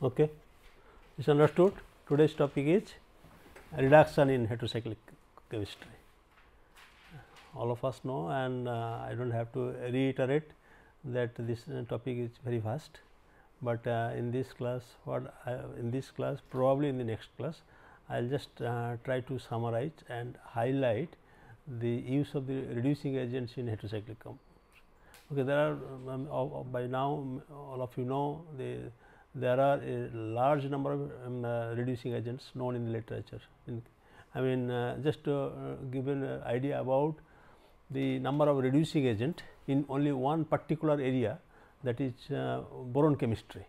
Okay. Is understood. Today's topic is reduction in heterocyclic chemistry. All of us know, and I do not have to reiterate that this topic is very vast, but in this class probably in the next class I will just try to summarize and highlight the use of the reducing agents in heterocyclic compounds. Okay, there are by now all of you know there are a large number of reducing agents known in the literature. I mean just to give an idea about the number of reducing agent in only one particular area, that is boron chemistry.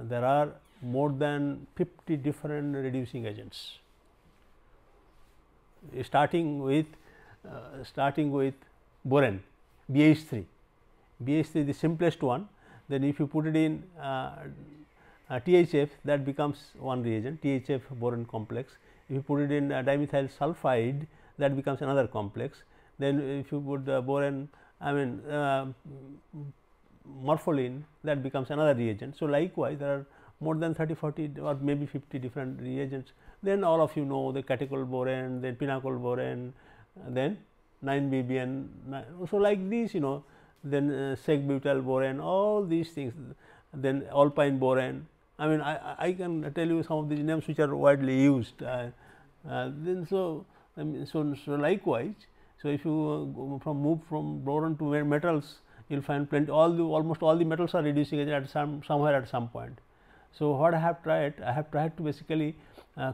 There are more than 50 different reducing agents, starting with boron BH3. BH3 is the simplest one. Then if you put it in THF, that becomes one reagent, THF boron complex. If you put it in dimethyl sulfide, that becomes another complex. Then if you put boron, I mean morpholine, that becomes another reagent. So, likewise there are more than 30, 40 or maybe 50 different reagents. Then all of you know the catechol boron, then pinacol boron, then 9-BBN. So, like these then seg-butyl boron, all these things, then alpine boron. I mean I can tell you some of these names which are widely used. Then so likewise, so if you move from boron to metals, you will find plenty, almost all the metals are reducing agent at somewhere at some point. So, what I have tried to basically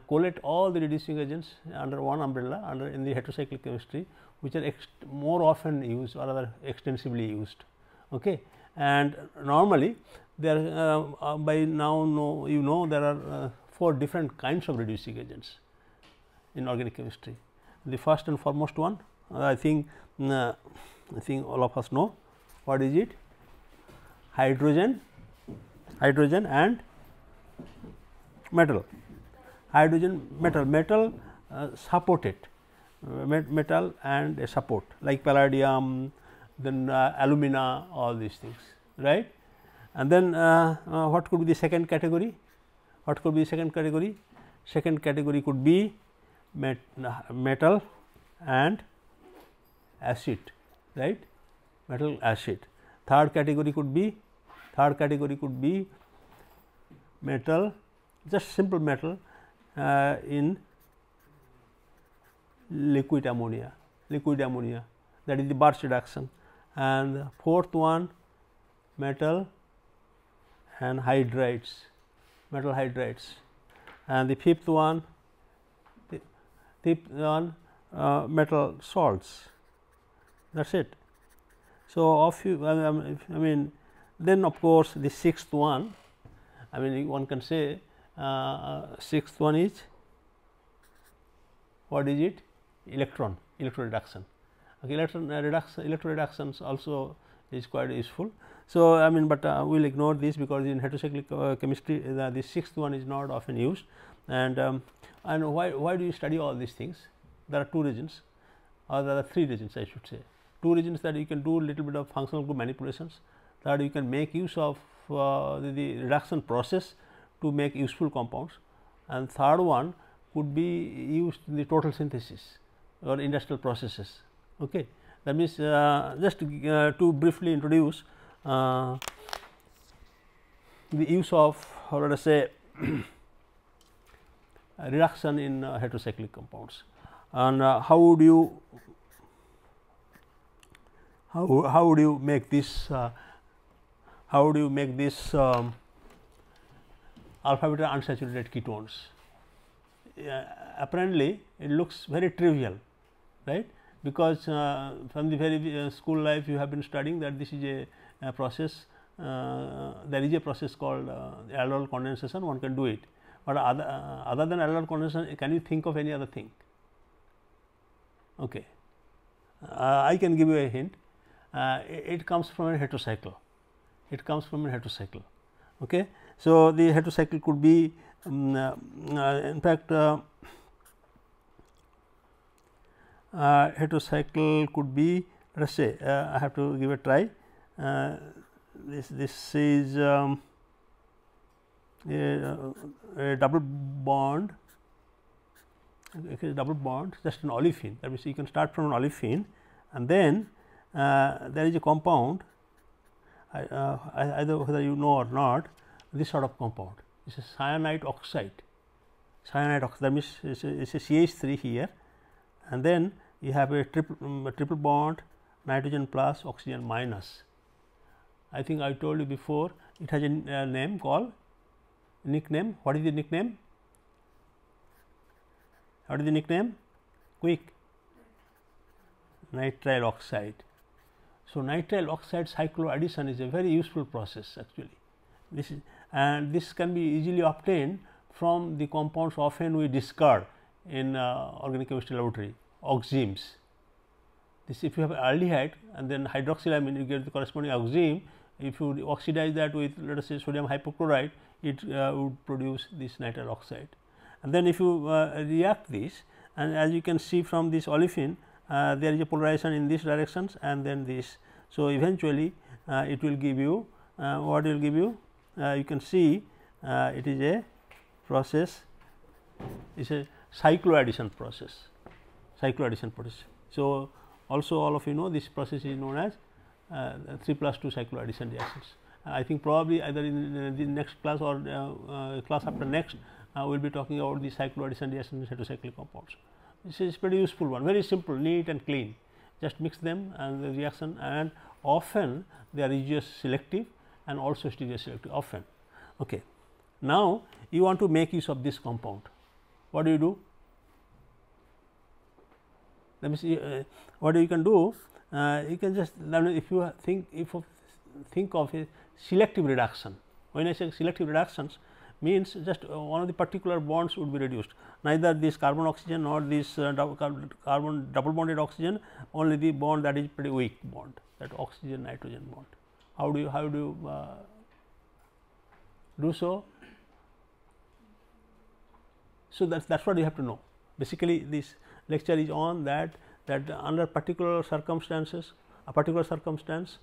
collate all the reducing agents under one umbrella in the heterocyclic chemistry, which are more often used or rather extensively used. Okay. And normally there by now there are 4 different kinds of reducing agents in organic chemistry. The first and foremost one, I think all of us know what is it. Hydrogen and metal. Hydrogen metal supported, metal and a support like palladium, then alumina, all these things, right. And then what could be the second category? What could be the second category? Second category could be metal and acid, right, metal acid. Third category could be metal, just simple metal in liquid ammonia, that is the Birch reduction. And the fourth one, metal and hydrides, metal hydrides. And the fifth one metal salts, that is it. So, of you I mean then of course, the sixth one, I mean one can say sixth one is, what is it? Electron reduction. Okay, electron reductions also is quite useful. So, I mean, but we will ignore this because in heterocyclic chemistry the sixth one is not often used. And why do you study all these things? There are 2 reasons, or there are 3 reasons I should say. 2 reasons: that you can do a little bit of functional group manipulations. Third, you can make use of the reduction process to make useful compounds, and third one could be used in the total synthesis or industrial processes. Okay. That means just to briefly introduce the use of, or let us say reduction in heterocyclic compounds, and how would you make this alpha beta unsaturated ketones? Apparently it looks very trivial, right, because from the very school life you have been studying that this is a process, there is a process called aldol condensation, one can do it, but other than aldol condensation, can you think of any other thing? Okay. I can give you a hint. It comes from a heterocycle. Okay. So, the heterocycle could be in fact heterocycle could be, let us say I have to give a try. This is a double bond, just an olefin. That means, you can start from an olefin, and then there is a compound, either whether you know or not, this sort of compound. This is cyanide oxide. That means, it is a CH3 here, and then you have a triple bond, nitrogen plus, oxygen minus. I think I told you before, it has a name called nickname. What is the nickname? What is the nickname? Quick. Nitrile oxide. So, nitrile oxide cycloaddition is a very useful process actually. This is, and this can be easily obtained from the compounds often we discard in organic chemistry laboratory, oximes. This, if you have aldehyde and then hydroxylamine, you get the corresponding oxime. If you oxidize that with, let us say, sodium hypochlorite, it would produce this nitrile oxide. And then if you react this, and as you can see from this olefin, there is a polarization in this directions and then this. So, eventually it will give you what will give you, you can see it is a process, it is a cycloaddition process. So, also all of you know this process is known as 3+2 cycloaddition reactions. I think probably either in the next class or class after next, we will be talking about the cycloaddition reactions in heterocyclic compounds. This is pretty useful one, very simple, neat and clean. Just mix them and the reaction, and often they are regius selective and also stereo selective often. Okay. Now, you want to make use of this compound. What do you do? Let me see what you can do. You can just, if you think of a selective reduction. When I say selective reductions, means just one of the particular bonds would be reduced, neither this carbon oxygen nor this carbon double bonded oxygen, only the bond that is pretty weak bond, that oxygen nitrogen bond. How do you do so? So, that is what you have to know. Basically, this lecture is on that under particular circumstances, a particular circumstance,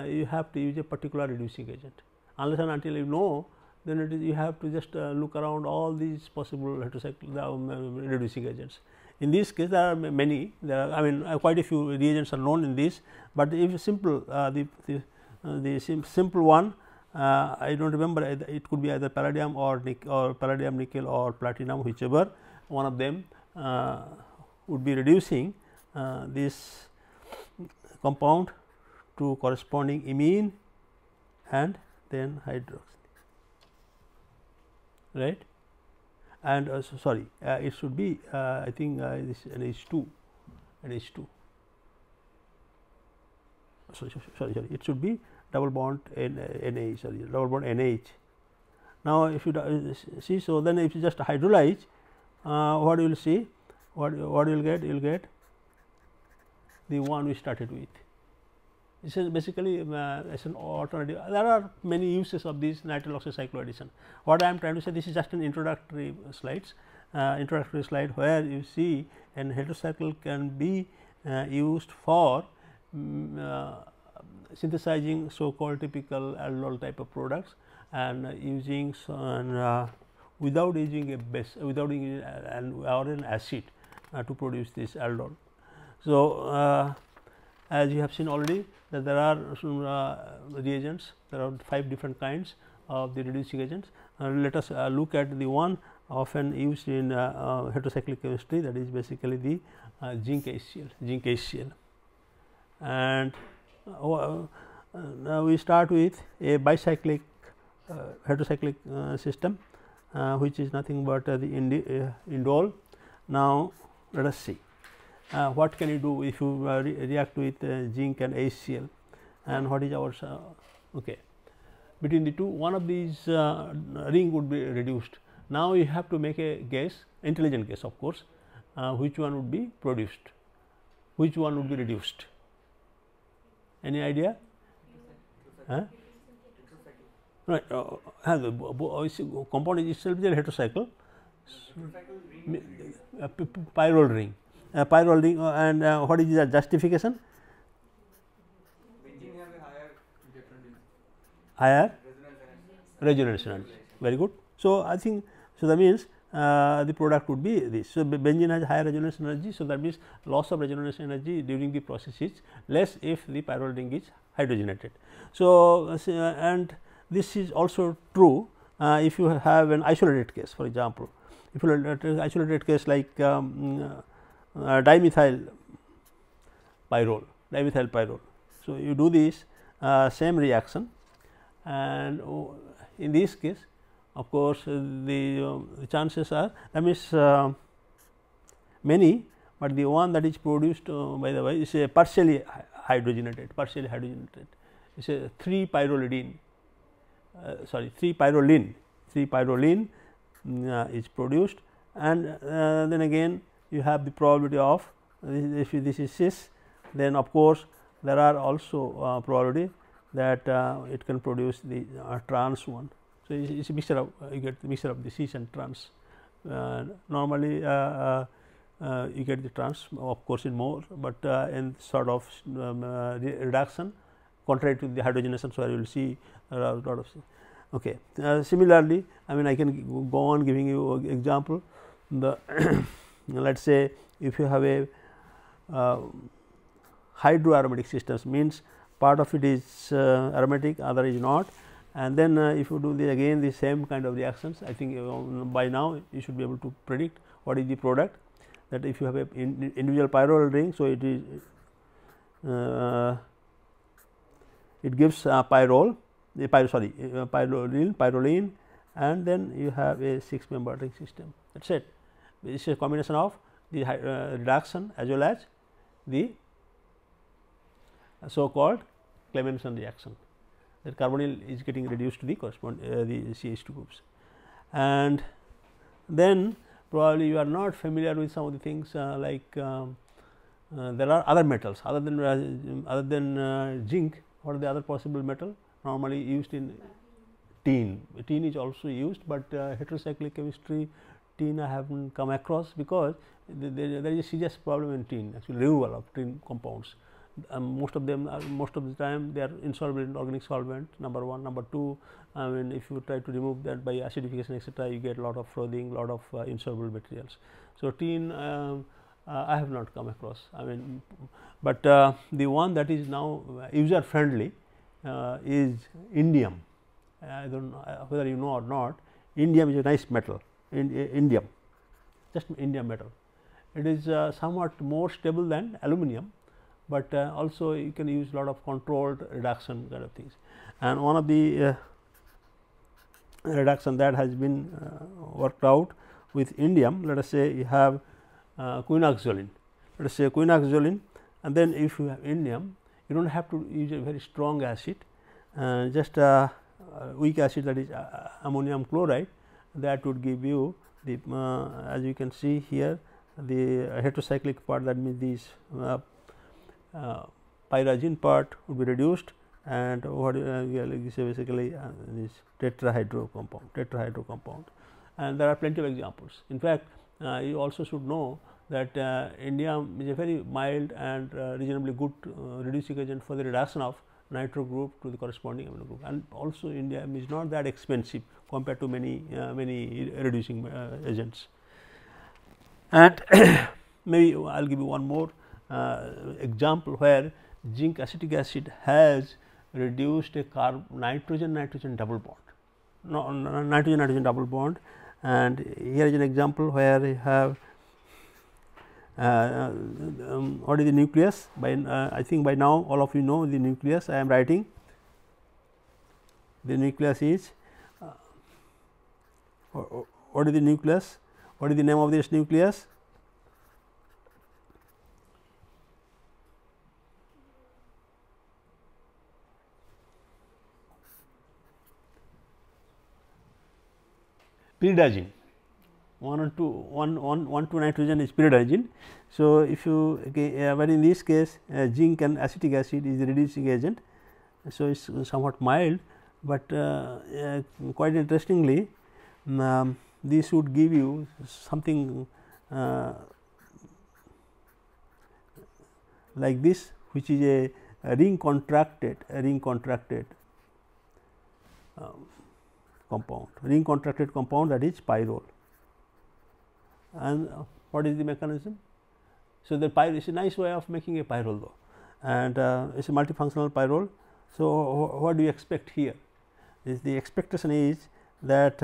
you have to use a particular reducing agent. Unless and until you know, then it is you have to just look around all these possible heterocyclic reducing agents. In this case, there are many, quite a few reagents are known in this, but if simple the simple one, I do not remember, it could be either palladium or palladium, nickel or platinum, whichever one of them would be reducing this compound to corresponding imine and then hydroxy, right. And sorry, it should be I think this NH2 and H2. Sorry, it should be double bond NH, sorry, double bond NH. Now, if you see, so then if you just hydrolyze, what you will see, what you will get? You will get the one we started with. This is basically as an alternative. There are many uses of this nitrile oxide cycloaddition. What I am trying to say, this is just an introductory slides, slide where you see an heterocycle can be used for synthesizing so called typical aldol type of products and using without using a base, without using an acid to produce this aldol. So, as you have seen already that there are some reagents, there are 5 different kinds of the reducing agents. Let us look at the one often used in heterocyclic chemistry, that is basically the zinc HCl. And now we start with a bicyclic heterocyclic system, which is nothing but the indole. Now, let us see. What can you do if you react with zinc and HCl, and what is our okay. Between the two, one of these ring would be reduced. Now, you have to make a guess, intelligent guess of course, which one would be produced, which one would be reduced. Any idea? Right, the compound is itself is a heterocycle, pyrrole ring. Pyrrole ring, and what is the justification? Higher resonance energy. very good. So, I think so that means the product would be this. So, benzene has higher resonance energy. So, that means loss of resonance energy during the process is less if the pyrrole ring is hydrogenated. So, and this is also true if you have an isolated case. For example, if you have an isolated case like dimethyl pyrrole. So, you do this same reaction, and in this case of course, the chances are, that means many, but the one that is produced by the way is a partially hydrogenated. It is a 3 pyrrolidine, 3 pyrroline is produced, and then again you have the probability of if this is cis, then of course, there are also probability that it can produce the trans one. So, it is a mixture of you get the mixture of the cis and trans. Normally, you get the trans of course, in more, but in sort of reduction contrary to the hydrogenation. So, you will see a lot of. Okay. Similarly, I mean I can go on giving you example. The let us say if you have a hydroaromatic systems, means part of it is aromatic, other is not, and then if you do again the same kind of reactions, I think by now you should be able to predict what is the product, that if you have a individual pyrrole ring. So, it is it gives pyrrole pyrroline, and then you have a 6 member ring system. That is it. This is a combination of the reduction as well as the so called Clemmensen reaction, that carbonyl is getting reduced to the the CH2 groups. And then probably you are not familiar with some of the things like there are other metals other than zinc. What are the other possible metal normally used in tin? Tin is also used, but heterocyclic chemistry tin I have not come across, because there is a serious problem in tin, actually removal of tin compounds. Most of them most of the time they are insoluble in organic solvent, number 1. Number 2, I mean if you try to remove that by acidification etc., you get a lot of frothing, lot of insoluble materials. So, tin I have not come across, I mean, but the one that is now user friendly is indium. I do not know whether you know or not, indium is a nice metal, indium, just indium metal. It is somewhat more stable than aluminum, but also you can use a lot of controlled reduction kind of things. And one of the reduction that has been worked out with indium, let us say you have quinoxazoline, let us say quinoxazoline, and then if you have indium, you do not have to use a very strong acid, just a weak acid, that is ammonium chloride, that would give you the as you can see here the heterocyclic part, that means this pyrazine part would be reduced, and what is basically this tetrahydro compound, and there are plenty of examples. In fact, you also should know that indium is a very mild and reasonably good reducing agent for the reduction of nitro group to the corresponding amino group, and also indium is not that expensive compared to many reducing agents. And maybe I will give you one more example where zinc acetic acid has reduced a nitrogen double bond, nitrogen double bond, and here is an example where you have what is the nucleus. By I think by now all of you know the nucleus. I am writing the nucleus is what is the nucleus, what is the name of this nucleus? Pyridazine. 1 and 2 nitrogen is pyridazine. So, if you but in this case zinc and acetic acid is the reducing agent. So, it is somewhat mild, but quite interestingly this would give you something like this, which is a ring contracted compound, ring contracted compound, that is pyrrole. And what is the mechanism? So, the pyrrole is a nice way of making a pyrrole though, and it is a multifunctional pyrrole. So, what do you expect here? The expectation is that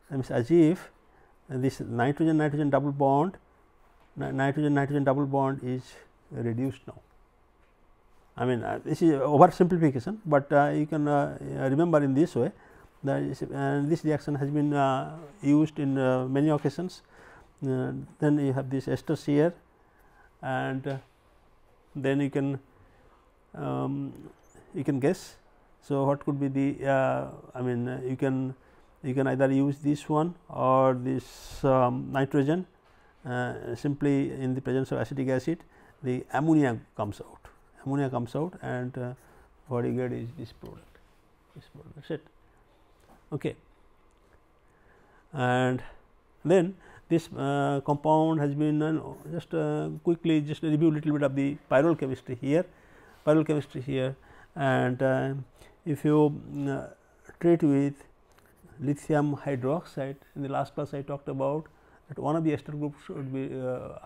as if this nitrogen nitrogen double bond is reduced now. I mean this is oversimplification, but you can remember in this way that this reaction has been used in many occasions. Then you have these esters here, and then you can guess. So, what could be the I mean you can either use this one or this nitrogen, simply in the presence of acetic acid the ammonia comes out. And what you get is this product, that is it. Okay. And then this compound has been just quickly just review little bit of the pyrrole chemistry here, and if you treat with lithium hydroxide, in the last class I talked about that one of the ester groups should be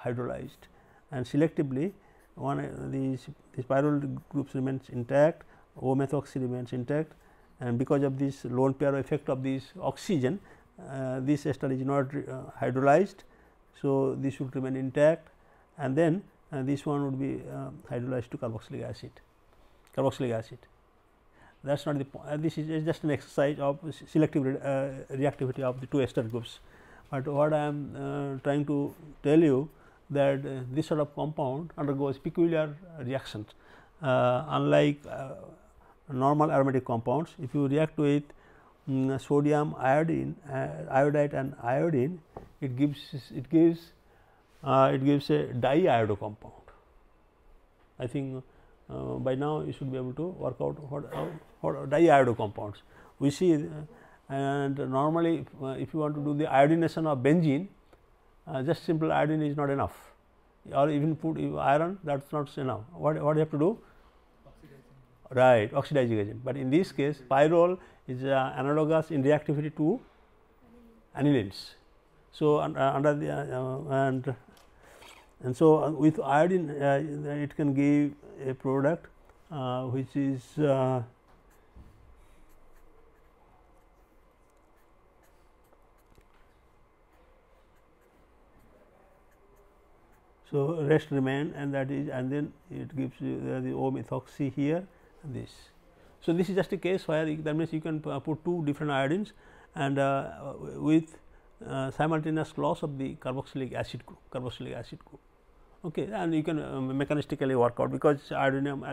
hydrolyzed, and selectively one these pyrrole groups remains intact, O methoxy remains intact, and because of this lone pair effect of this oxygen, this ester is not hydrolyzed. So, this should remain intact, and then this one would be hydrolyzed to carboxylic acid. That is not the point. This is just an exercise of selective reactivity of the two ester groups, but what I am trying to tell you that this sort of compound undergoes peculiar reactions, unlike normal aromatic compounds. If you react with sodium, iodine, iodide and iodine, it gives a diiodo compound. I think by now you should be able to work out what diiodo compounds we see, and normally if you want to do the iodination of benzene, just simple iodine is not enough, or even put iron, that is not enough. What you have to do? Right, oxidizing agent. But in this case pyrrole is analogous in reactivity to anilines. So, under the and so with iodine it can give a product which is so rest remain, and that is, and then it gives you the O methoxy here and this. So, this is just a case where that means you can put two different iodines, and with simultaneous loss of the carboxylic acid group. Okay, and you can mechanistically work out, because iodinium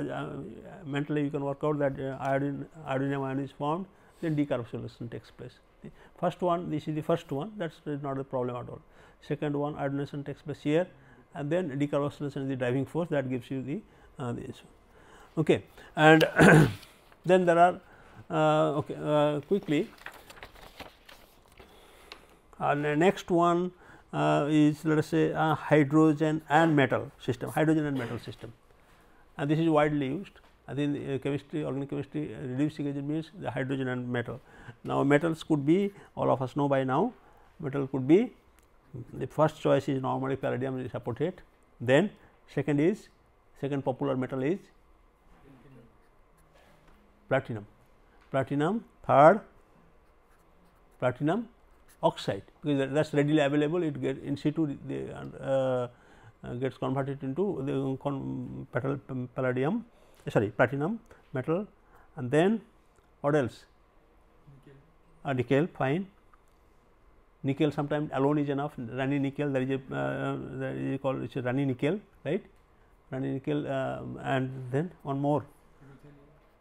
mentally you can work out that iodinium ion is formed, then decarboxylation takes place. The first one, this is the first one, that is not a problem at all. Second one, iodination takes place here, and then decarboxylation is the driving force that gives you the this one. Okay. And then there are quickly the next one is, let us say, hydrogen and metal system, and this is widely used. I think chemistry, organic chemistry, reducing agent means the hydrogen and metal. Now, metals could be, all of us know by now, metal could be, the first choice is normally palladium is apportate, then second popular metal is platinum, third platinum oxide, because that is readily available, it gets in situ, gets converted into the platinum metal, and then what else? Nickel, fine. Nickel sometimes alone is enough, Rani nickel, there is a that is called, it is Rani nickel, right, Rani nickel, and then one more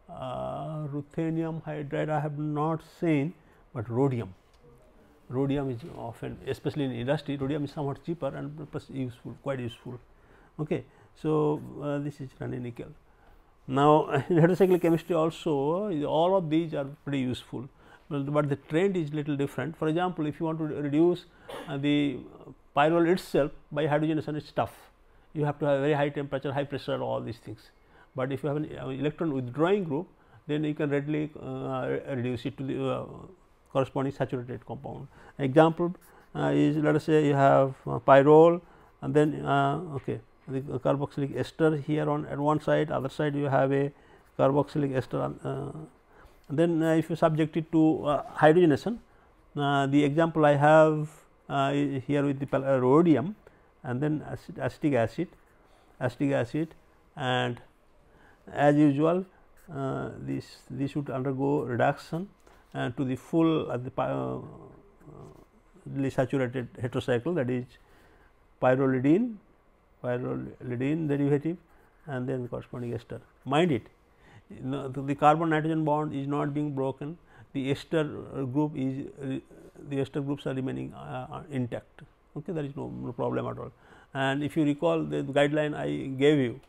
ruthenium hydride I have not seen, but rhodium is often, especially in industry, rhodium is somewhat cheaper and plus useful, quite useful. Okay. So, this is Rani nickel. Now, in heterocyclic chemistry also all of these are pretty useful, but the trend is little different. For example, if you want to reduce the pyrrole itself by hydrogenation, it is tough, you have to have very high temperature, high pressure, all these things. But if you have an electron withdrawing group, then you can readily reduce it to the corresponding saturated compound. Example is, let us say you have pyrrole, and then okay, the carboxylic ester here on at one side, other side you have a carboxylic ester. Then if you subject it to hydrogenation, the example I have here with the rhodium, and then acetic acid, and as usual this should undergo reduction to the full saturated heterocycle, that is pyrrolidine derivative, and then corresponding ester. Mind it, the carbon nitrogen bond is not being broken, the ester group is the ester groups are remaining intact. Okay, there is no problem at all. And if you recall the guideline I gave you,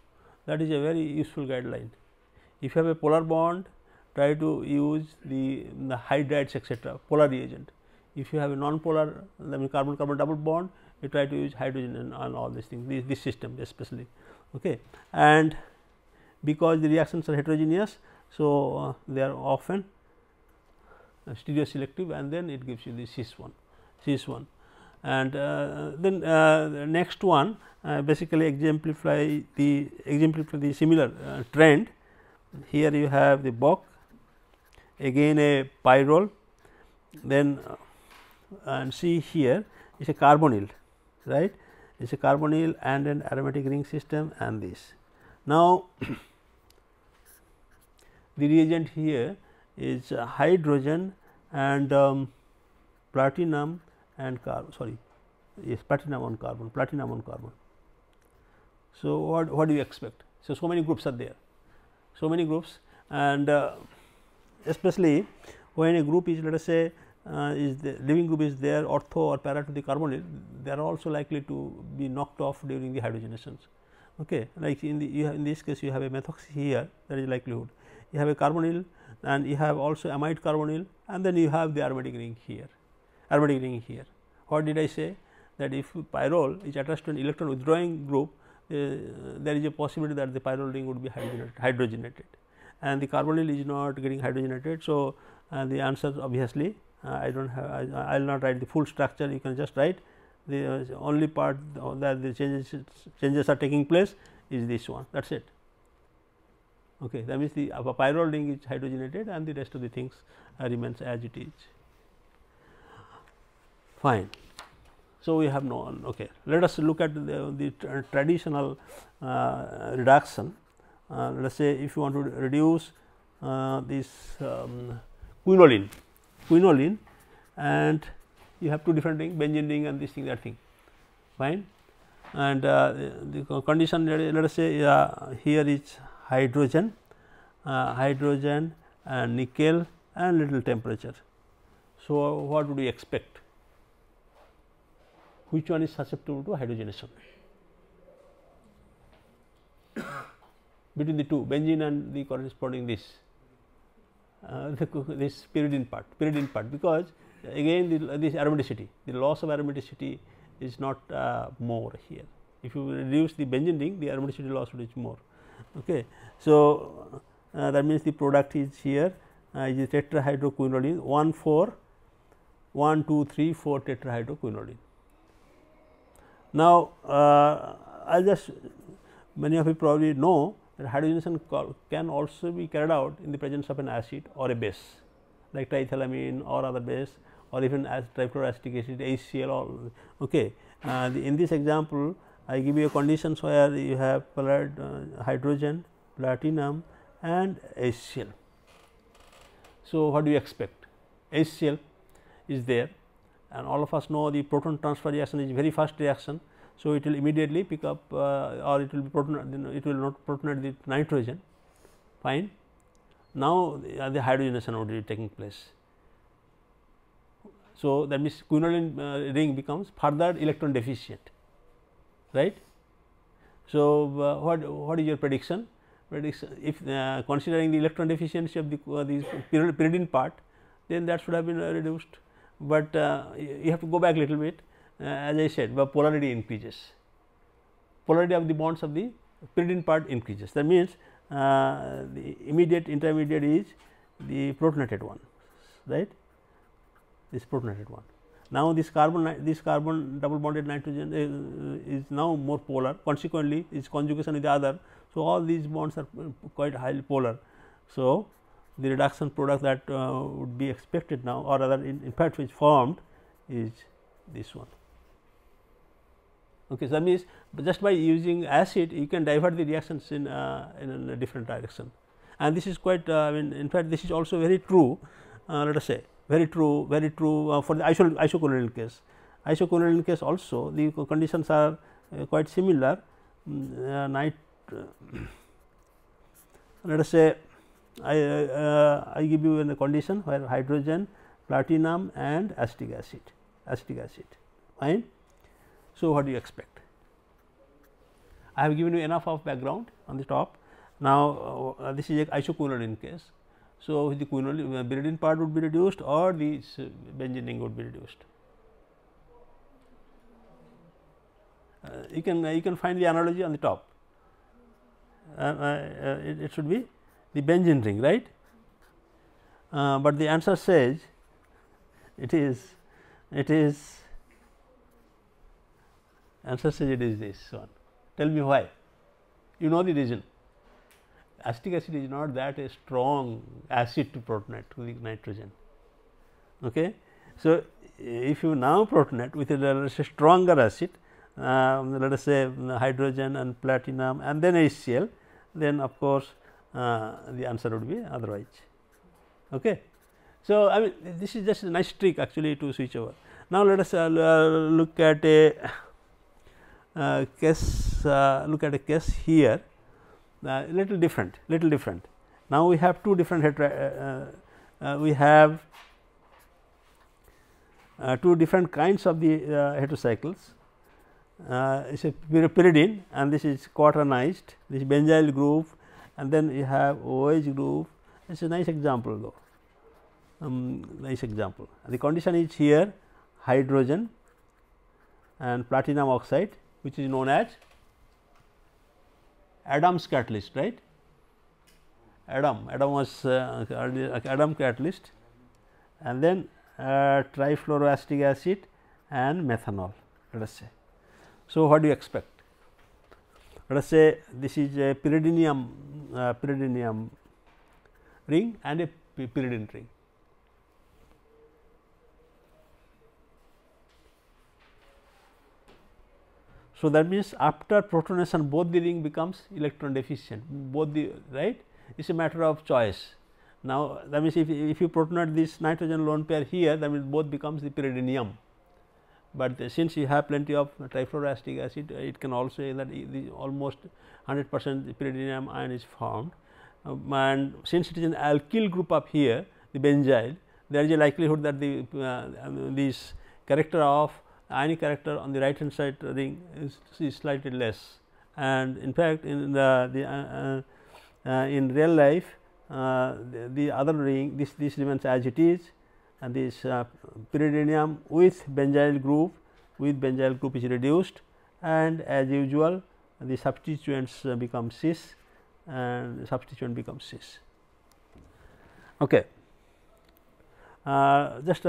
that is a very useful guideline. If you have a polar bond, try to use the hydrides etc., polar reagent. If you have a non-polar, carbon-carbon double bond, you try to use hydrogen and all these things, this system especially. Okay. And because the reactions are heterogeneous, so they are often stereoselective, and then it gives you the cis 1. And then the next one basically exemplify the similar trend. Here you have the Bock, again a pyrrole, then and see here is a carbonyl, right, it is a carbonyl and an aromatic ring system, and this. Now the reagent here is hydrogen and platinum and platinum on carbon. So what do you expect? So many groups are there, and especially when a group is, let us say is the leaving group is there ortho or para to the carbonyl, they are also likely to be knocked off during the hydrogenations. Okay. Like in this case you have a methoxy here, that is likelihood. You have a carbonyl and you have also amide carbonyl, and then you have the aromatic ring here. What did I say? That if pyrrole is attached to an electron withdrawing group, there is a possibility that the pyrrole ring would be hydrogenated, and the carbonyl is not getting hydrogenated. So the answer obviously I don't have, I will not write the full structure, you can just write the only part that the changes are taking place is this one, that is it. Okay. That means the pyrrole ring is hydrogenated and the rest of the things remains as it is. Fine. So, we have known. Okay. Let us look at the traditional reduction. Let us say if you want to reduce this quinoline, and you have two different things, benzene ring and this thing, that thing, fine. And the condition, let us say here is hydrogen and nickel and little temperature. So, what would we expect? Which one is susceptible to hydrogenation? Between the two, benzene and the corresponding this pyridine part, because again this aromaticity, the loss of aromaticity is not more here. If you reduce the benzene ring, the aromaticity loss would be more. Okay. So, that means the product is here is tetrahydroquinoline 1 2 3 4 tetrahydroquinoline. Now, I just many of you probably know that hydrogenation can also be carried out in the presence of an acid or a base like triethylamine or other base, or even as trifluoroacetic acid HCl or okay. In this example I give you a conditions where you have hydrogen, platinum and HCl. So, what do you expect? HCl is there, and all of us know the proton transfer reaction is very fast reaction. So, it will immediately pick up or it will be it will not protonate the nitrogen, fine. Now, the hydrogenation would be taking place. So, that means quinoline ring becomes further electron deficient, right. So, what is your prediction? If considering the electron deficiency of the pyridine part, then that should have been reduced, but you have to go back a little bit. As I said, but polarity increases, polarity of the bonds of the pyridine part increases. That means, the immediate intermediate is the protonated one, right. this protonated one. Now, this carbon double bonded nitrogen is now more polar, consequently its conjugation with the other. So, all these bonds are quite highly polar. So, the reduction product that would be expected now, or rather in fact which formed, is this one. Okay, so, that means just by using acid you can divert the reactions in a different direction, and this is quite in fact this is also very true, let us say very true for the isocolonyl case. Isocolonyl case also the conditions are quite similar. Let us say I give you a condition where hydrogen, platinum and acetic acid, fine. So, what do you expect? I have given you enough of background on the top. Now, this is a isoquinoline case. So, the quinoline pyridine part would be reduced, or the benzene ring would be reduced. You can find the analogy on the top. It should be the benzene ring, right? But the answer says it is answer says it is this one. Tell me why. You know the reason. Acetic acid is not that a strong acid to protonate to the nitrogen. Okay. So, if you now protonate with a stronger acid, let us say hydrogen and platinum and then HCl, then of course, the answer would be otherwise. Okay. So, I mean this is just a nice trick actually to switch over. Now, let us look at a case here, little different. Now, we have two different we have two different kinds of the heterocycles. It is a pyridine and this is quaternized, this benzyl group, and then you have OH group. It is a nice example though, nice example. The condition is here hydrogen and platinum oxide, which is known as Adam's catalyst, right. Adam was Adam catalyst, and then trifluoroacetic acid and methanol, let us say. So, what do you expect? Let us say this is a pyridinium ring and a pyridine ring. So, that means after protonation both the ring becomes electron deficient, both the right. It is a matter of choice. Now, that means if you protonate this nitrogen lone pair here, that means both becomes the pyridinium, but since you have plenty of trifluoroacetic acid, it can also say that the almost 100% pyridinium ion is formed, and since it is an alkyl group up here, the benzyl, there is a likelihood that the this character of ionic character on the right hand side ring is slightly less, and in fact, in in real life the other ring this remains as it is, and this pyridinium with benzyl group is reduced, and as usual the substituents become cis and substituent becomes cis. Okay. Just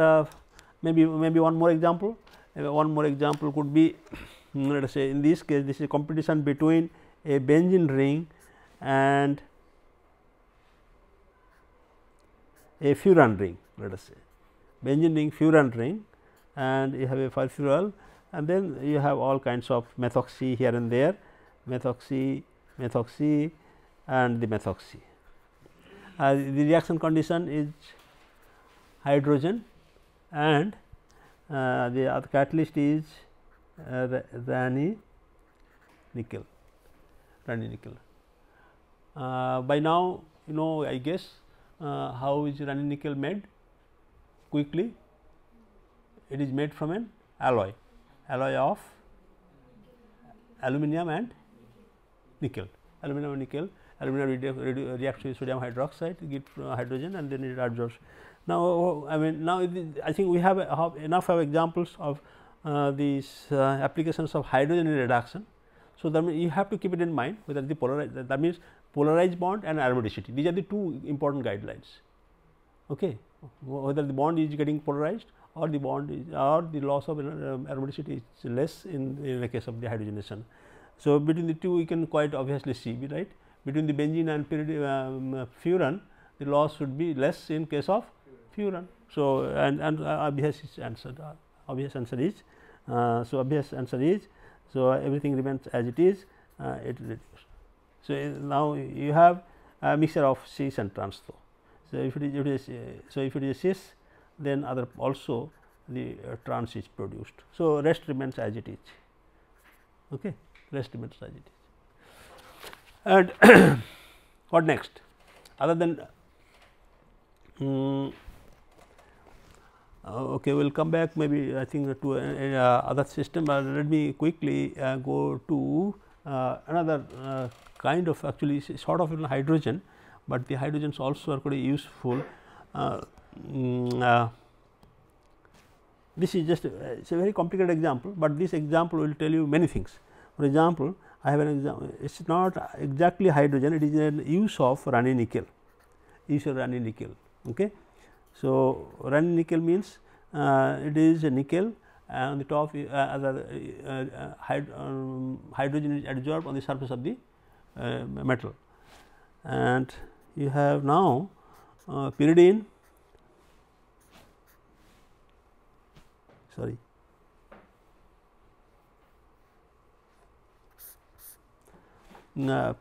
maybe one more example. One more example could be, let us say in this case this is a competition between a benzene ring and a furan ring, let us say benzene ring, furan ring, and you have a furfural, and then you have all kinds of methoxy here and there, methoxy and the methoxy. The reaction condition is hydrogen, and the other catalyst is Raney nickel. By now, you know, I guess how is Raney nickel made? Quickly, it is made from an alloy of aluminum and nickel. Aluminum reacts with sodium hydroxide, get hydrogen, and then it absorbs. Now, I mean, now I think we have enough of examples of these applications of hydrogen in reduction. So, that means you have to keep it in mind whether the that means polarized bond and aromaticity. These are the two important guidelines. Okay. Whether the bond is getting polarized or the bond is, or the loss of aromaticity is less in the case of the hydrogenation. So, between the two we can quite obviously see, right, between the benzene and furan the loss should be less in case of furan. So, and obvious answer is obvious answer is, so everything remains as it is, it reduces. So, now you have a mixture of cis and trans though. So, if it is cis, then other also the trans is produced. So, rest remains as it is, okay. Rest remains as it is. And what next other than okay, we will come back maybe I think to other system, but let me quickly go to another kind of actually sort of hydrogen, but the hydrogens also are quite useful. This is just it is a very complicated example, but this example will tell you many things. For example, I have an example, it is not exactly hydrogen, it is an use of Raney nickel, Okay. So, Raney nickel means it is a nickel and on the top hydrogen is adsorbed on the surface of the metal, and you have now pyridine,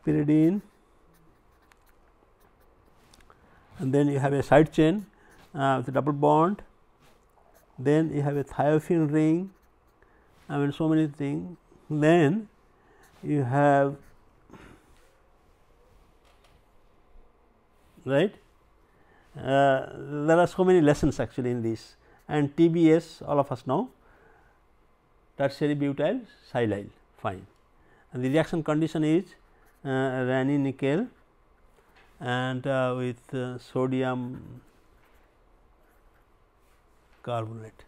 pyridine, and then you have a side chain with a double bond, then you have a thiophene ring, I mean so many things, then you have right. There are so many lessons actually in this, and TBS all of us know, tertiary butyl silyl, fine, and the reaction condition is Raney nickel and with sodium carbonate.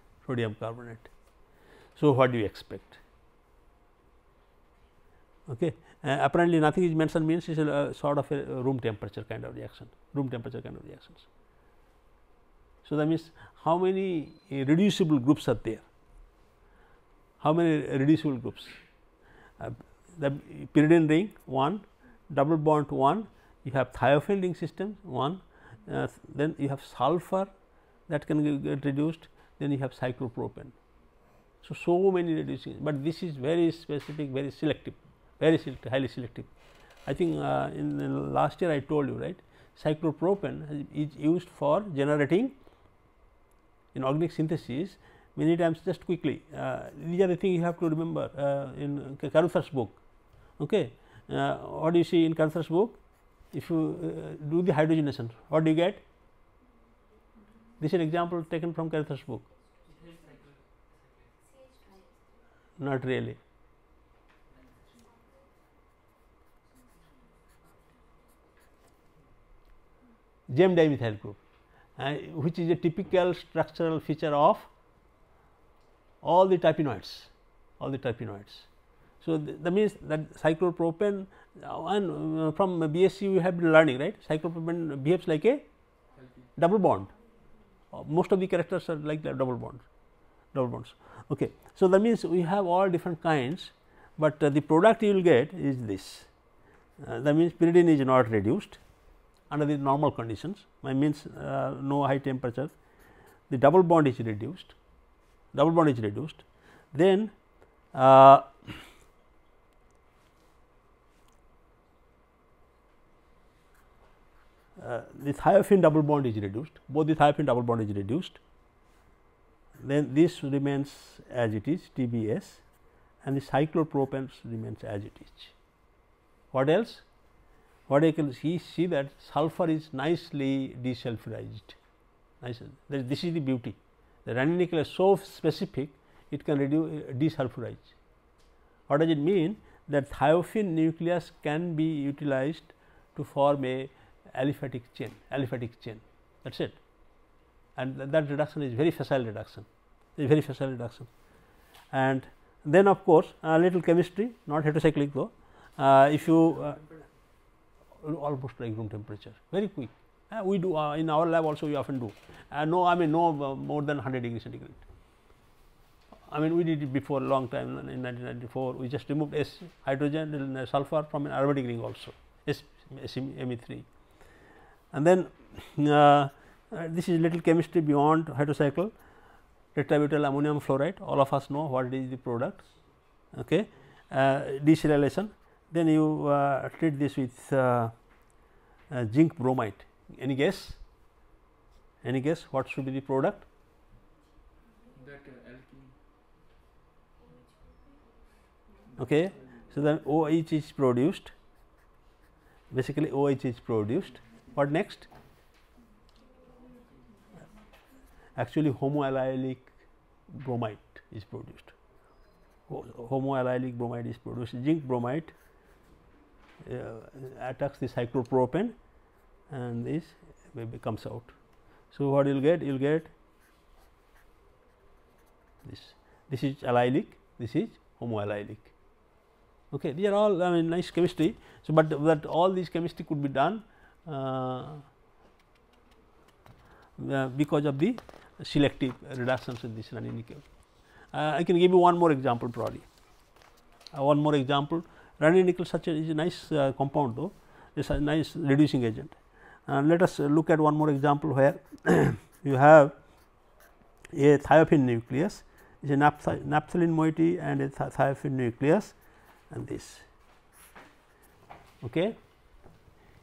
So, what do you expect? Okay. Apparently, nothing is mentioned means it is a sort of a room temperature kind of reaction, reactions. So, that means how many reducible groups are there? How many reducible groups? The pyridine ring 1, double bond 1, you have thiophene ring system 1, then you have sulfur that can get reduced, then you have cyclopropane. So, so many reducing, but this is very specific, very selective, highly selective. I think in the last year I told you, right, cyclopropane is used for generating in organic synthesis many times. Just quickly, these are the things you have to remember in Carruthers book. Okay. What do you see in Carruthers book? If you do the hydrogenation, what do you get? This is an example taken from Carruthers book. Not really. Gem dimethyl group, which is a typical structural feature of all the terpenoids, So, that means that cyclopropane, and from BSc you have been learning, right, cyclopropane behaves like a double bond. Most of the characters are like the double bonds. Okay. So, that means we have all different kinds, but the product you will get is this. That means pyridine is not reduced under the normal conditions, I means no high temperature, the double bond is reduced, then the thiophene double bond is reduced, both the thiophene double bond is reduced, then this remains as it is TBS, and the cyclopropane remains as it is. What else? What I can see that sulfur is nicely desulfurized. This is the beauty. The Raney nickel is so specific, it can desulfurize. What does it mean? That thiophene nucleus can be utilized to form a aliphatic chain. That is it, and that reduction is very facile reduction. And then of course, a little chemistry, not heterocyclic though. If you almost like room temperature, very quick, We do in our lab also we often do, no, I mean no more than 100 degree centigrade. I mean we did it before a long time in 1994, we just removed S hydrogen and sulfur from an aromatic ring also, Me3. And then this is little chemistry beyond heterocycle, tetrabutyl ammonium fluoride, all of us know what is the product, okay. Decellulation, then you treat this with zinc bromide. Any guess? Any guess what should be the product? That alkene. Okay, so then OH is produced, basically OH is produced. What next? Actually homoallylic bromide is produced. Homoallylic bromide is produced. Zinc bromide attacks the cyclopropane and this baby comes out. So, what you will get? You will get this. This is allylic, this is homoallylic. Okay. These are all, I mean, nice chemistry. So, but all these chemistry could be done because of the selective reductions in this ranitidine nickel. I can give you one more example probably. One more example. Ranitidine nickel such is a nice compound though, it is a nice reducing agent. Let us look at one more example where you have a thiophene nucleus, is a naphthalene moiety and a thiophene nucleus and this. Okay.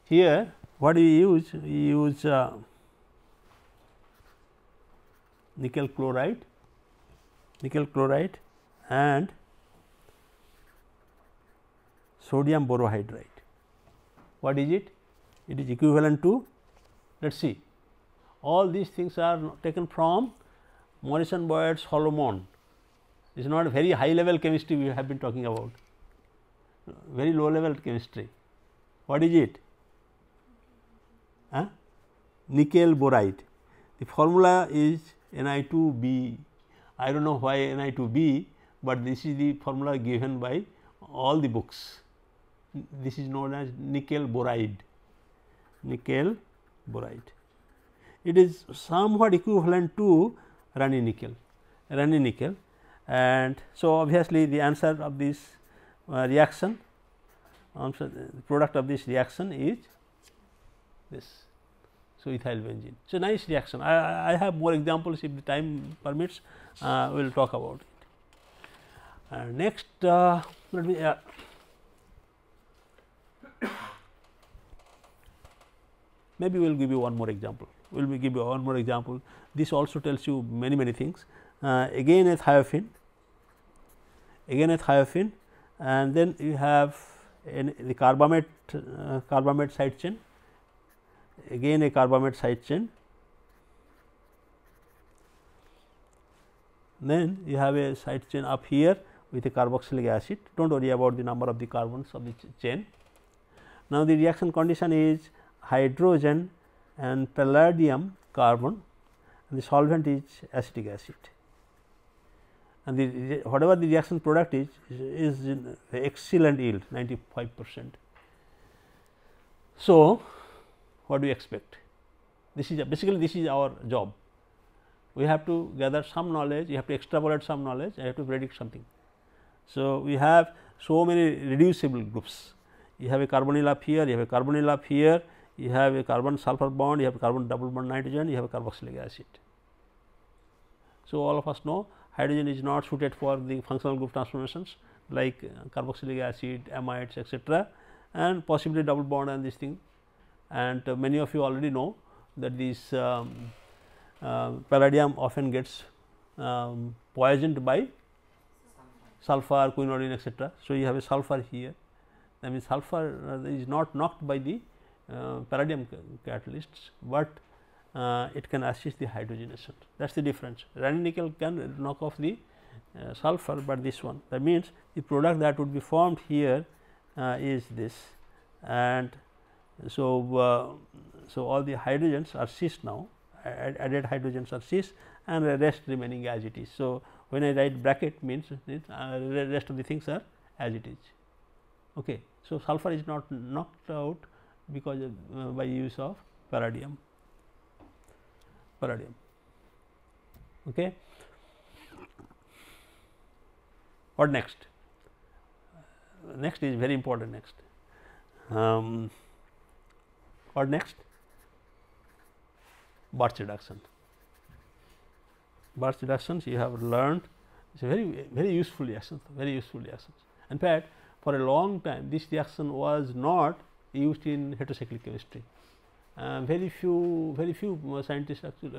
Here what we use? We use nickel chloride and sodium borohydride. What is it? It is equivalent to, let us see, all these things are taken from Morrison Boyd's Solomon. It is not a very high level chemistry we have been talking about, very low level chemistry. What is it? Nickel boride. The formula is Ni2B. I do not know why Ni2B, but this is the formula given by all the books. This is known as nickel boride. Nickel boride. It is somewhat equivalent to Rani nickel, and so obviously the answer of this reaction, the product of this reaction is this. So, ethyl benzene. So, nice reaction. I have more examples if the time permits, we will talk about it. Next, let me maybe we will give you one more example. We will give you one more example. This also tells you many things. Again a thiophene, and then you have the carbamate side chain, again a carbamate side chain, then you have a side chain up here with a carboxylic acid. Do not worry about the number of the carbons of the chain. Now, the reaction condition is hydrogen and palladium carbon, and the solvent is acetic acid, and the whatever the reaction product is excellent yield, 95%. So, what do you expect? This is basically this is our job. We have to gather some knowledge, you have to extrapolate some knowledge, and you have to predict something. So, we have so many reducible groups. You have a carbonyl up here, you have a carbonyl up here, you have a carbon sulfur bond, you have a carbon double bond nitrogen, you have a carboxylic acid. So, all of us know hydrogen is not suited for the functional group transformations like carboxylic acid, amides, etc., and possibly double bond and this thing. And many of you already know that this palladium often gets poisoned by sulfur, quinoline, etc. So, you have a sulfur here, that means sulfur is not knocked by the palladium catalysts, but it can assist the hydrogenation. That is the difference. Ranitidine nickel can knock off the sulfur, but this one, that means the product that would be formed here is this, and so so all the hydrogens are cis now, added hydrogens are cis, and the rest remaining as it is. So, when I write bracket means the rest of the things are as it is. Okay. So, sulfur is not knocked out because of, by use of palladium. Okay. What next? Next is very important. Next, what next? Birch reduction. Birch reductions you have learned. It is a very useful reaction. Very useful reactions. In fact, for a long time this reaction was not used in heterocyclic chemistry. Very few scientists actually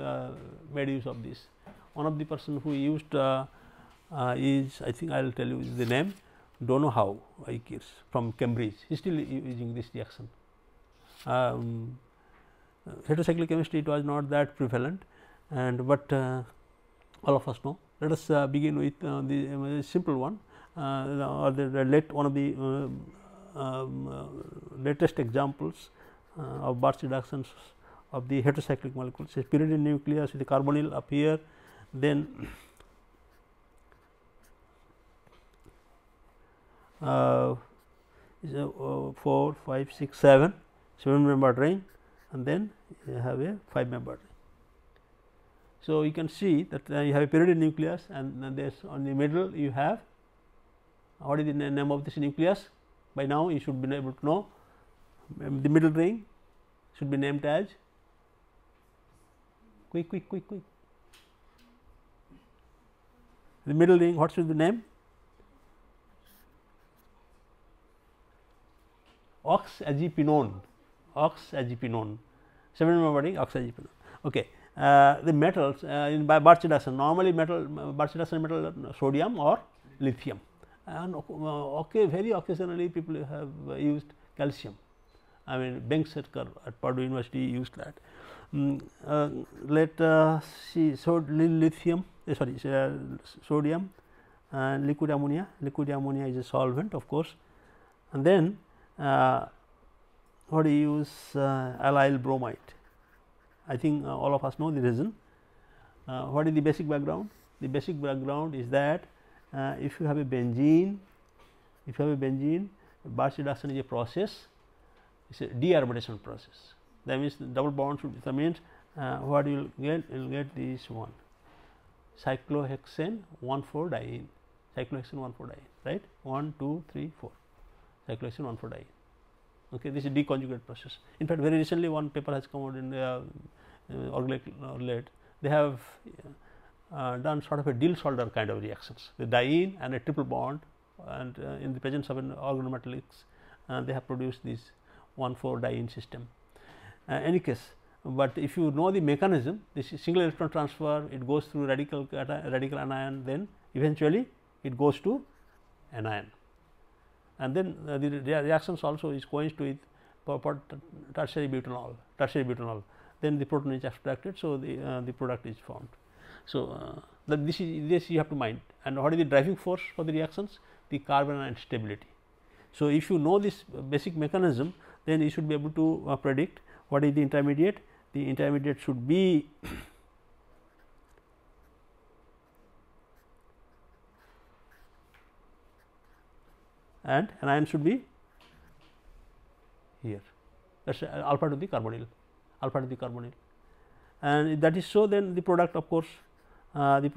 made use of this. One of the person who used is, I think I will tell you the name, don't know how, from Cambridge. He is still using this reaction. Heterocyclic chemistry, it was not that prevalent, and but all of us know. Let us begin with the simple one, or one of the latest examples of Birch reductions of the heterocyclic molecules. A pyridine nucleus with the carbonyl up here, then 4, 5, 6, 7 membered ring, and then you have a 5 membered ring. So, you can see that you have a pyridine nucleus, and then there is on the middle you have, what is the name of this nucleus? By now you should be able to know. The middle ring should be named as, quick. The middle ring, what should be named? Oxazepinone. 7 membered ring, oxazepinone. Okay. The metals in by Birch reduction, normally Birch reduction metal sodium or lithium, and very occasionally people have used calcium. I mean, Banks-Etker at Purdue University used that. Let us see, so lithium, sodium and liquid ammonia. Liquid ammonia is a solvent, of course, and then what do you use? Allyl bromide. I think all of us know the reason. What is the basic background? The basic background is that if you have a benzene, Birch reduction is a process. It is a dearomatization process. That means the double bond should. That means what you will get? You will get this one, cyclohexane 1,4-diene. Cyclohexane 1,4-diene, right? 1, 2, 3, 4. Cyclohexane 1,4-diene. Okay, this is deconjugate process. In fact, very recently one paper has come out in the Orglate. They have done sort of a Diels-Alder kind of reactions, the diene and a triple bond, and in the presence of an organometallics, they have produced this 1,4-diene system. Any case, but if you know the mechanism, this is single electron transfer, it goes through radical anion, then eventually it goes to anion. And then the reactions also is coincide with tertiary butanol, then the proton is abstracted. So, the product is formed. So, this you have to mind. And what is the driving force for the reactions? The carbon anion stability. So, if you know this basic mechanism, then you should be able to predict what is the intermediate. The intermediate should be and anion should be here, that is alpha to the carbonyl, and that is so. Then the product, of course, you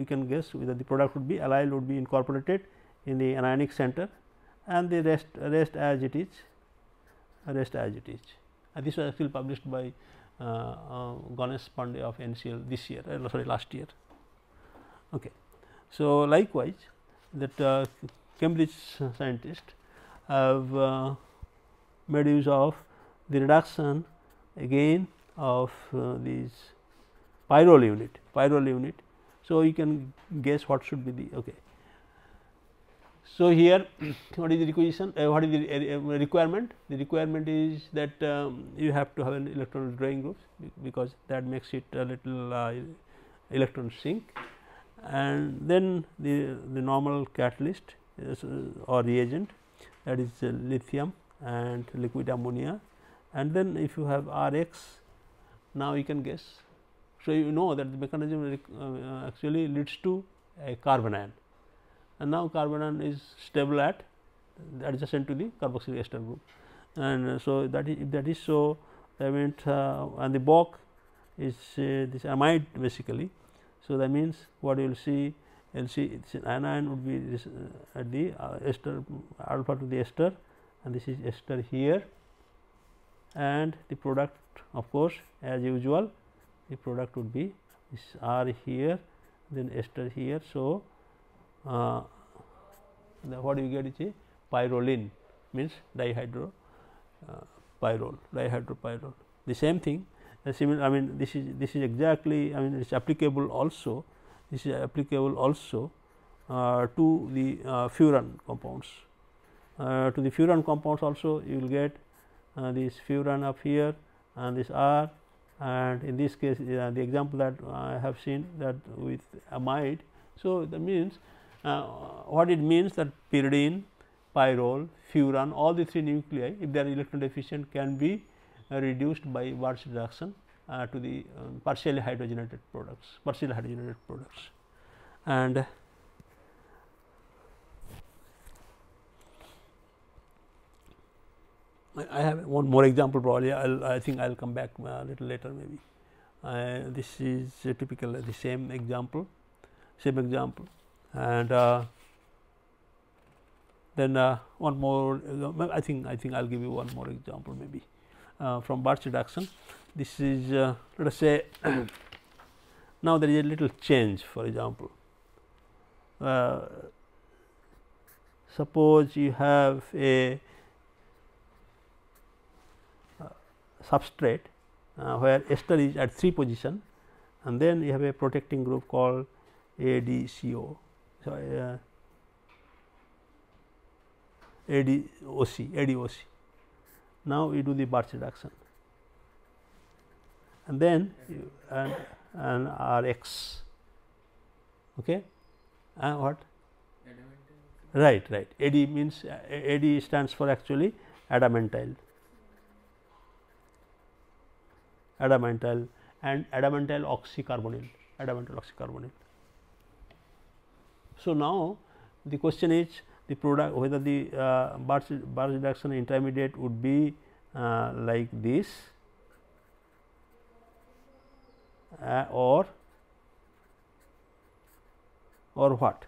can guess whether the product would be allyl would be incorporated in the anionic center, and the rest as it is, and this was actually published by Ganesh Pandey of NCL this year, last year. Okay. So, likewise that Cambridge scientists have made use of the reduction again of these pyrrole unit. So, you can guess what should be the. Okay. So, here what is the requisition? What is the requirement? The requirement is that you have to have an electron withdrawing group, because that makes it a little electron sink, and then the normal catalyst or reagent, that is lithium and liquid ammonia, and then if you have Rx, now you can guess. So, you know that the mechanism actually leads to a carbon ion, and now carbon ion is stable at adjacent to the carboxylic ester group. and so that is, if that is so, that means and the bulk is this amide basically. So, that means what you will see, you will see this anion would be this at the ester alpha to the ester, and this is ester here, and the product of course as usual the product would be this R here, then ester here. So, what you get is a pyrrolene, means dihydropyrrole, dihydropyrrole. The same thing, similar, I mean this is exactly, I mean it is applicable also, this is applicable also to the furan compounds. To the furan compounds also you will get this furan up here and this R, and in this case the example that I have seen that with amide. So, that means what it means that pyridine, pyrrole, furan, all the 3 nuclei, if they are electron deficient, can be reduced by Birch reduction to the partially hydrogenated products, and I have one more example, probably I think I will come back a little later maybe. This is typical the same example, and then one more, I think I will give you one more example maybe from Birch reduction. This is let us say now there is a little change. For example, suppose you have a substrate where ester is at 3 position, and then you have a protecting group called ADCO. So, ADOC. Now, we do the Birch reduction, and then and RX. Okay, what? Right. AD means AD stands for actually adamantyl and adamantyl oxycarbonyl. So, now the question is the product, whether the Birch reduction intermediate would be like this or what?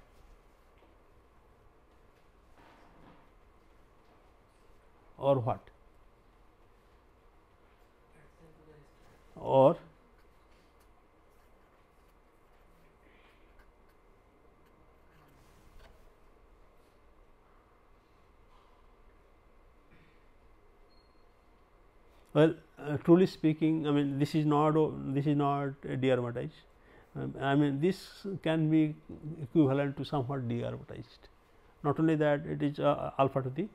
Or what? Or well, truly speaking, I mean this is not de-aromatized. I mean this can be equivalent to somewhat de-aromatized. Not only that, it is alpha to the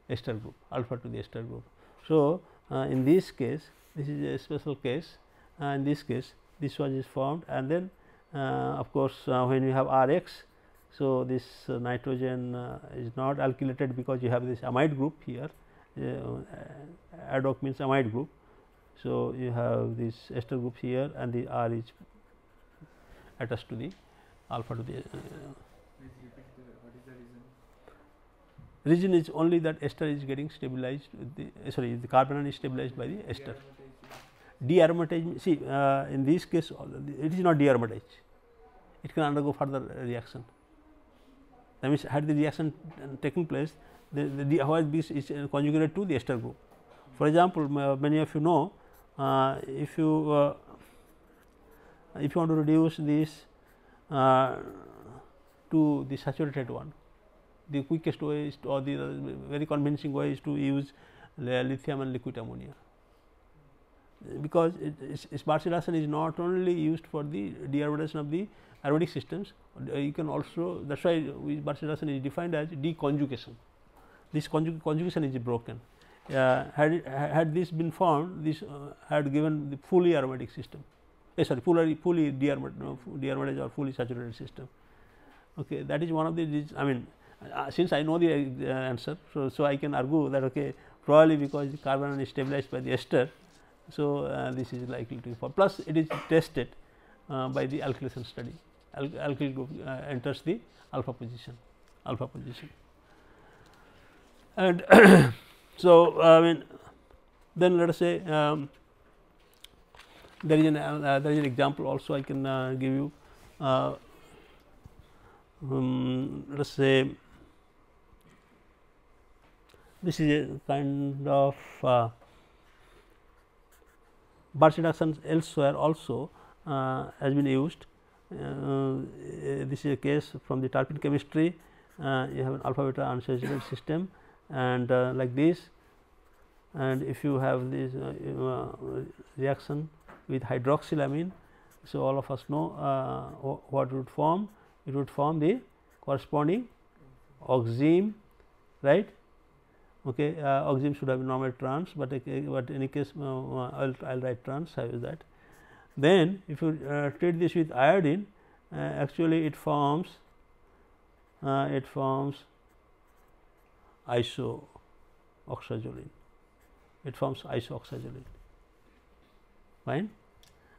ester group, So, in this case, this is a special case, in this case this one is formed, and then of course, when you have RX. So, this nitrogen is not alkylated because you have this amide group here, adoc means amide group. So, you have this ester group here, and the R is attached to the alpha to the. What is the reason? Reason is only that ester is getting stabilized with the the carbanion is stabilized by the ester. De-aromatized, see in this case it is not de-aromatized, it can undergo further reaction. That means, had the reaction taken place, however this is conjugated to the ester group. For example, many of you know, if you want to reduce this to the saturated one, the quickest way is to, or the very convincing way is to use lithium and liquid ammonia, because its Birch reduction is not only used for the de-aromatization of the aromatic systems, you can also, that is why Birch reduction is defined as deconjugation. This conjugation is broken. Had this been formed, this had given the fully aromatic system, fully de-aromatized or fully saturated system. Okay, that is one of the, I mean, since I know the answer, so I can argue that probably because the carbanion is stabilized by the ester. So, this is likely to be formed, plus it is tested by the alkylation study. Alkyl group enters the alpha position, and So, I mean then let us say there is an example also I can give you. Let us say this is a kind of Birch reductions elsewhere also has been used. This is a case from the terpene chemistry. You have an alpha beta unsaturated system and like this, and if you have this reaction with hydroxylamine. So, all of us know what would form. It would form the corresponding oxime, right. Okay, oxime should have normal trans, but in any case I'll write trans, I use that. Then if you treat this with iodine, actually it forms iso-oxazolene. It forms iso-oxazolene. Fine,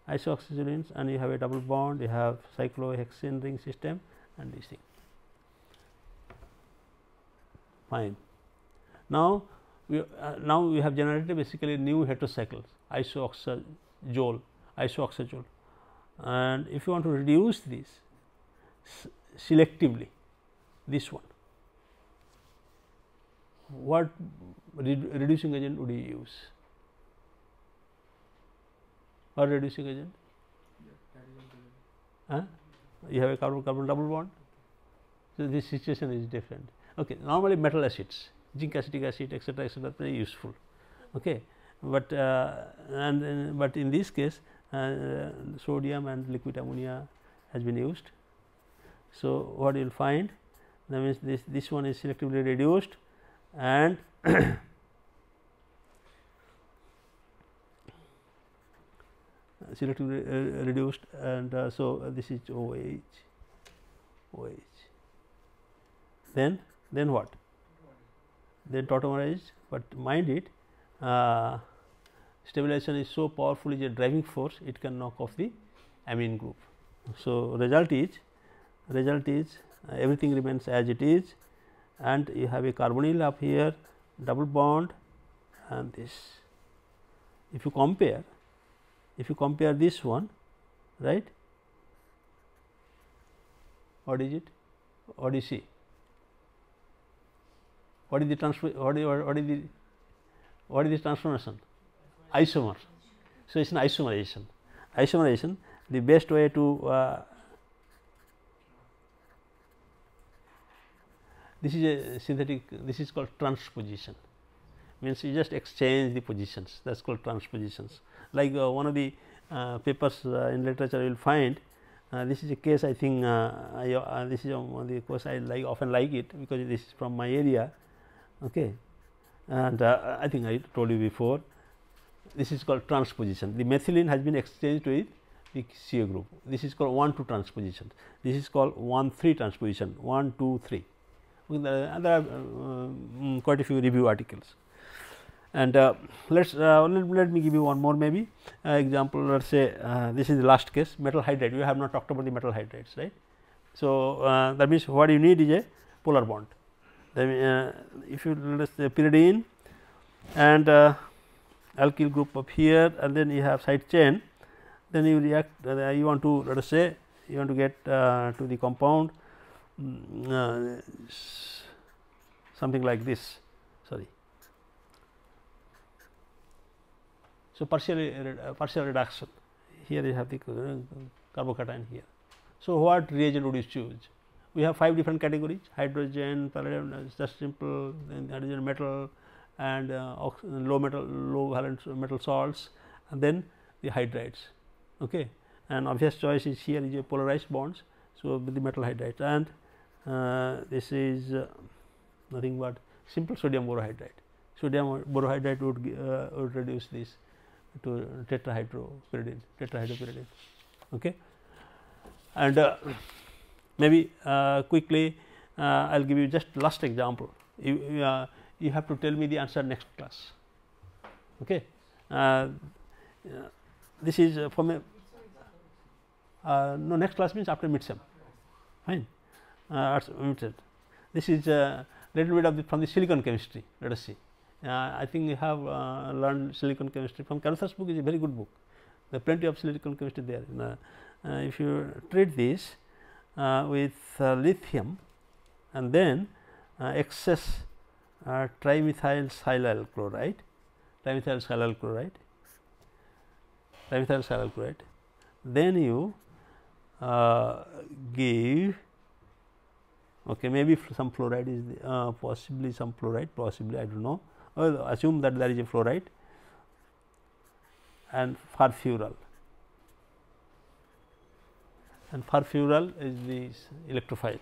iso-oxazolines, and you have a double bond. You have cyclohexane ring system and this thing. Fine. Now we have generated basically new heterocycles, iso-oxazole, and if you want to reduce this selectively, this one, what reducing agent would you use? Or reducing agent? You have a carbon double bond. So, this situation is different. Okay. Normally metal acids, zinc acetic acid, etc., very useful. Okay. But but in this case sodium and liquid ammonia has been used. So, what you will find, that means this one is selectively reduced and selectively reduced, and so this is OH. Then what? Then tautomerized, but mind it, stabilization is so powerful, is a driving force, it can knock off the amine group. So, result is everything remains as it is, and you have a carbonyl up here, double bond, and this. If you compare this one, right, what is it? What do you see? What is the transformation? Isomer. So, it is an isomerization. Isomerization, the best way to this is a synthetic, this is called transposition, means you just exchange the positions, that is called transpositions. Like one of the papers in literature you will find, this is a case, I think this is one of the course I often like it, because this is from my area. Okay. And I think I told you before, this is called transposition. The methylene has been exchanged with the CO group. This is called 1-2 transposition. This is called 1-3 transposition, 1-2-3. There are quite a few review articles. And let me give you one more maybe example. Let us say this is the last case, metal hydride. We have not talked about the metal hydrides, right. So, that means what you need is a polar bond. Then if you let us say pyridine and alkyl group up here, and then you have side chain, then you react, you want to, let us say you want to get to the compound something like this, sorry. So, partial reduction, here you have the carbocation here. So, what reagent would you choose? We have 5 different categories: hydrogen, palladium, just simple, then hydrogen metal, and low valence metal salts, and then the hydrides. Okay. And obvious choice is here is a polarized bonds. So, with the metal hydrides, and this is nothing but simple sodium borohydride. Sodium borohydride would reduce this to tetrahydropyridine. Okay. And maybe quickly I will give you just last example. You have to tell me the answer next class. Okay. This is from a no, next class means after midsem. Fine. This is a little bit of from the silicon chemistry. Let us see. I think you have learned silicon chemistry from Carruthers book. Is a very good book. There are plenty of silicon chemistry there. If you treat this with lithium and then excess trimethyl silyl chloride, then you give maybe some fluoride is possibly some fluoride, possibly I do not know, assume that there is a fluoride and furfural, and furfural is the electrophile,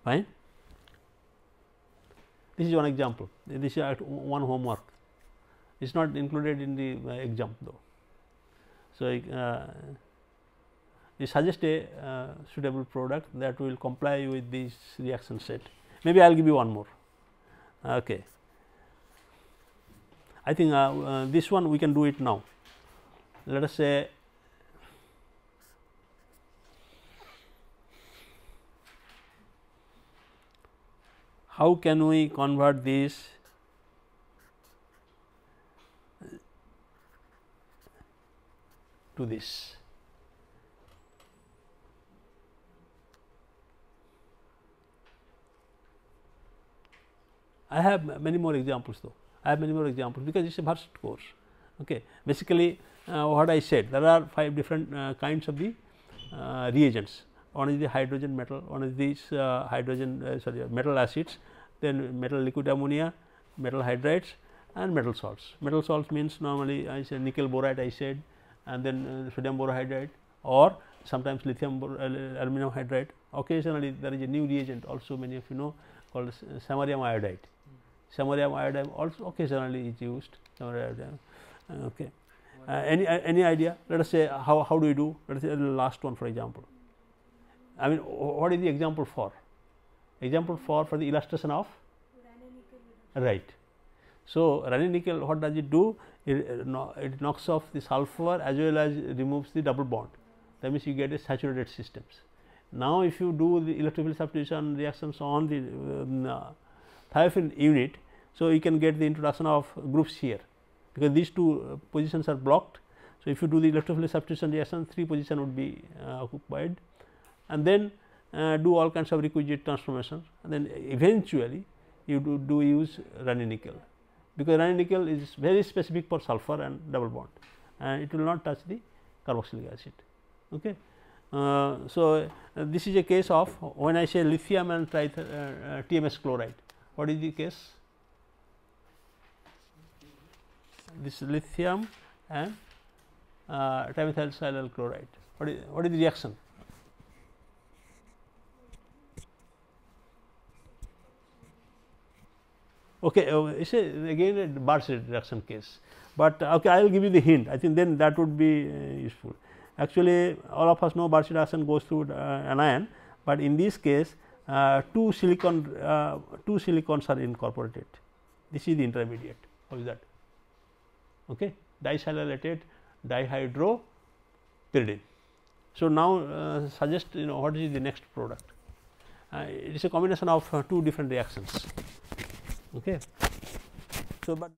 fine. This is one example, this is one homework, it is not included in the exam though. So, you suggest a suitable product that will comply with this reaction set. Maybe I will give you one more. Okay. I think this one we can do it now. Let us say how can we convert this to this. I have many more examples though. Because it is a versed course. Okay. Basically, what I said, there are 5 different kinds of the reagents. One is the hydrogen metal, one is this metal acids, then metal liquid ammonia, metal hydrides and metal salts. Metal salts means normally I say nickel borate I said, and then sodium borohydride, or sometimes lithium aluminum hydride. Occasionally there is a new reagent also, many of you know, called samarium iodide. Samarium iodide also occasionally is used. Okay. Any idea? Let us say how do you do? Let us say the last one, for example. I mean, what is the example for? Example for the illustration of right. So, Raney nickel, what does it do? It knocks off the sulfur as well as removes the double bond. That means you get a saturated systems. Now, if you do the electrophilic substitution reactions on the thiophene unit, so you can get the introduction of groups here, because these 2 positions are blocked. So, if you do the electrophilic substitution reaction, 3 position would be occupied, and then do all kinds of requisite transformations, and then eventually you do use Raney nickel, because Raney nickel is very specific for sulfur and double bond, and it will not touch the carboxylic acid. Okay. So, this is a case of when I say lithium and TMS chloride, what is the case? This lithium and trimethyl silyl chloride. What is the reaction? Okay, it is again a Birch reaction case, but okay, I will give you the hint. I think then that would be useful. Actually, all of us know Birch reaction goes through anion, but in this case 2 silicons are incorporated. This is the intermediate. How is that? Okay, disilylated dihydropyridine. So, now suggest what is the next product. It is a combination of 2 different reactions. Okay. So, but